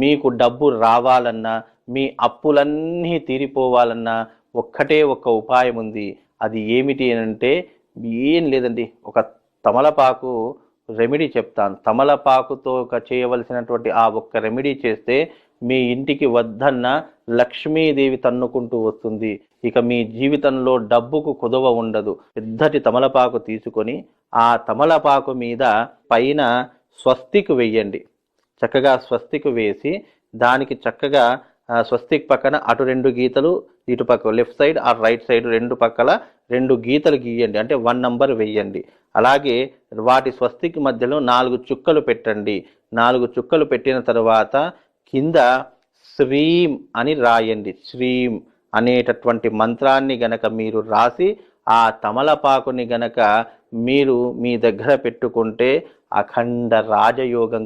మీకు డబ్బు రావాలన్నా, మీ అప్పులన్నీ తీరిపోవాలన్నా ఒక్కటే ఒక్క ఉపాయం ఉంది. అది ఏమిటి అంటే ఏం లేదండి, ఒక తమలపాకు రెమెడీ చెప్తాను. తమలపాకుతో చేయవలసినటువంటి ఆ ఒక్క రెమెడీ చేస్తే మీ ఇంటికి వద్దన్న లక్ష్మీదేవి తన్నుకుంటూ వస్తుంది. ఇక మీ జీవితంలో డబ్బుకు కుదవ ఉండదు. పెద్దటి తమలపాకు తీసుకొని ఆ తమలపాకు మీద పైన స్వస్తిక్ వెయ్యండి. చక్కగా స్వస్తిక్ వేసి దానికి చక్కగా స్వస్తిక్ పక్కన అటు 2 గీతలు, ఇటు పక్క లెఫ్ట్ సైడ్ ఆ రైట్ సైడ్ 2 పక్కల 2 గీతలు గీయండి. అంటే 1 నంబర్ వెయ్యండి. అలాగే వాటి స్వస్తిక్ మధ్యలో 4 చుక్కలు పెట్టండి. 4 చుక్కలు పెట్టిన తర్వాత కింద శ్రీం అని రాయండి. శ్రీం అనేటటువంటి మంత్రాన్ని గనక మీరు రాసి ఆ తమలపాకుని గనక మీరు మీ దగ్గర పెట్టుకుంటే అఖండ రాజయోగం